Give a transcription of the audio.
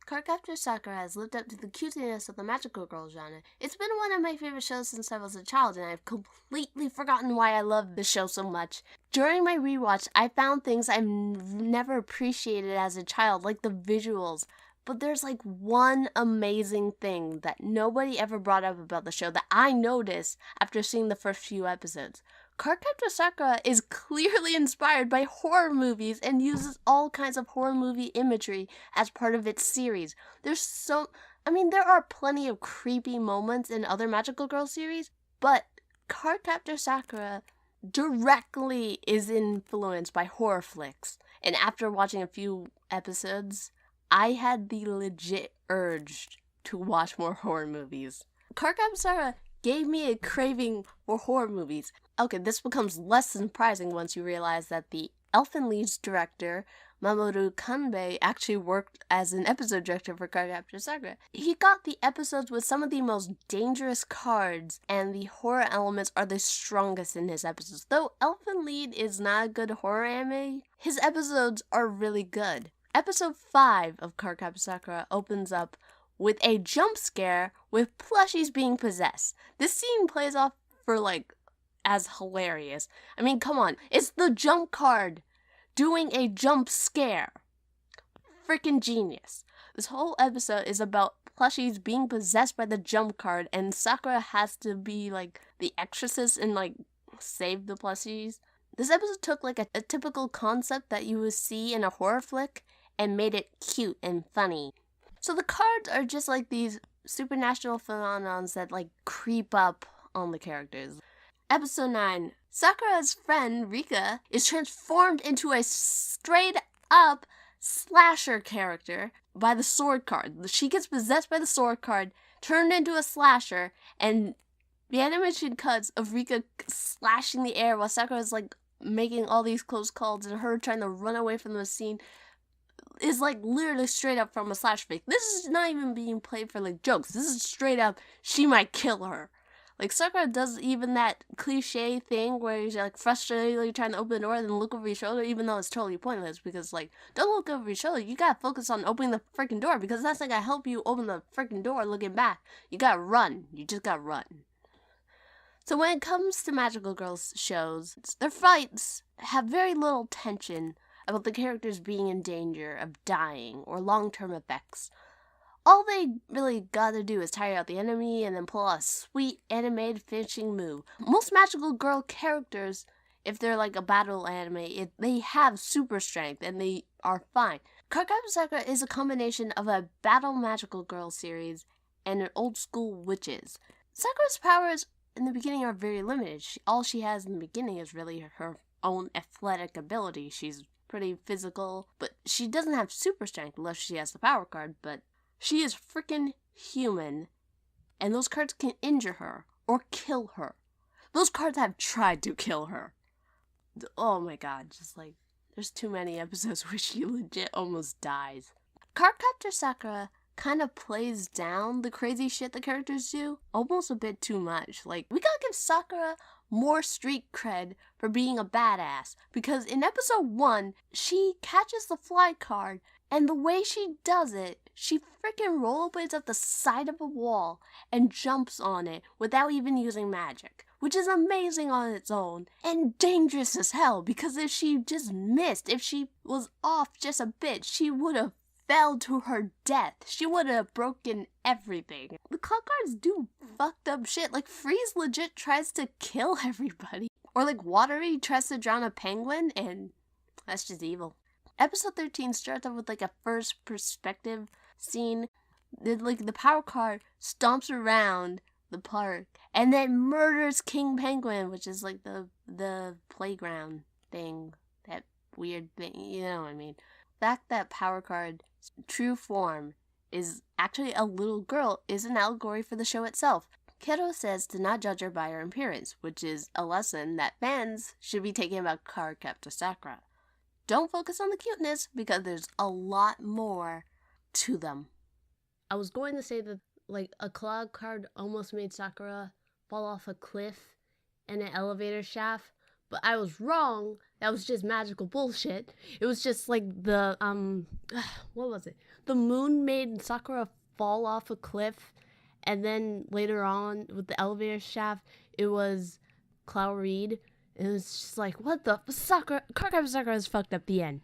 Cardcaptor Sakura has lived up to the cuteness of the magical girl genre. It's been one of my favorite shows since I was a child, and I've completely forgotten why I love the show so much. During my rewatch, I found things I've never appreciated as a child, like the visuals. But there's like one amazing thing that nobody ever brought up about the show that I noticed after seeing the first few episodes. Cardcaptor Sakura is clearly inspired by horror movies and uses all kinds of horror movie imagery as part of its series. There are plenty of creepy moments in other Magical Girl series, but Cardcaptor Sakura directly is influenced by horror flicks. And after watching a few episodes, I had the legit urge to watch more horror movies. Cardcaptor Sakura gave me a craving for horror movies. Okay, this becomes less surprising once you realize that the Elfen Lied's director, Mamoru Kanbei, actually worked as an episode director for Cardcaptor Sakura. He got the episodes with some of the most dangerous cards, and the horror elements are the strongest in his episodes. Though Elfen Lied is not a good horror anime, his episodes are really good. Episode 5 of Cardcaptor Sakura opens up with a jump scare with plushies being possessed. This scene plays off for as hilarious. I mean, come on. It's the jump card doing a jump scare. Freaking genius. This whole episode is about plushies being possessed by the jump card, and Sakura has to be the exorcist and save the plushies. This episode took a typical concept that you would see in a horror flick and made it cute and funny. So the cards are just these supernatural phenomenons that creep up on the characters. Episode 9. Sakura's friend Rika is transformed into a straight up slasher character by the sword card. She gets possessed by the sword card, turned into a slasher, and the animation cuts of Rika slashing the air while Sakura's making all these close calls and her trying to run away from the scene is literally straight up from a slash flick. This is not even being played for jokes. This is straight up, she might kill her. Sakura does even that cliche thing where you're frustratedly trying to open the door and then look over your shoulder, even though it's totally pointless because don't look over your shoulder. You gotta focus on opening the freaking door because that's not gonna help you open the freaking door looking back. You gotta run. You just gotta run. So when it comes to Magical Girls shows, their fights have very little tension about the characters being in danger of dying or long-term effects. All they really gotta do is tire out the enemy and then pull a sweet animated finishing move. Most Magical Girl characters, if they're a battle anime, they have super strength and they are fine. Cardcaptor Sakura is a combination of a battle Magical Girl series and an old school witches. Sakura's powers in the beginning are very limited. All she has in the beginning is really her own athletic ability. She's pretty physical, but she doesn't have super strength unless she has the power card, but she is freaking human, and those cards can injure her or kill her. Those cards have tried to kill her. Oh my god, there's too many episodes where she legit almost dies. Cardcaptor Sakura kind of plays down the crazy shit the characters do almost a bit too much. We gotta give Sakura more street cred for being a badass, because in episode 1, she catches the fly card, and the way she does it, she freaking rollerblades up the side of a wall and jumps on it without even using magic, which is amazing on its own and dangerous as hell, because if she just missed, if she was off just a bit, she would have fell to her death. She would have broken everything. The clock cards do fucked up shit. Freeze legit tries to kill everybody. Or Watery tries to drown a penguin, and that's just evil. Episode 13 starts off with a first perspective scene. The power card stomps around the park and then murders King Penguin, which is the playground thing. That weird thing, you know what I mean. The fact that power card's true form is actually a little girl is an allegory for the show itself. Kero says to not judge her by her appearance, which is a lesson that fans should be taking about Cardcaptor Sakura. Don't focus on the cuteness because there's a lot more to them. I was going to say that a cloud card almost made Sakura fall off a cliff in an elevator shaft, but I was wrong. That was just magical bullshit. It was just what was it? the moon made Sakura fall off a cliff, and then later on with the elevator shaft, it was Cloud Reed. It was just like, what the Sakura? Cardcaptor Sakura is fucked up. The end.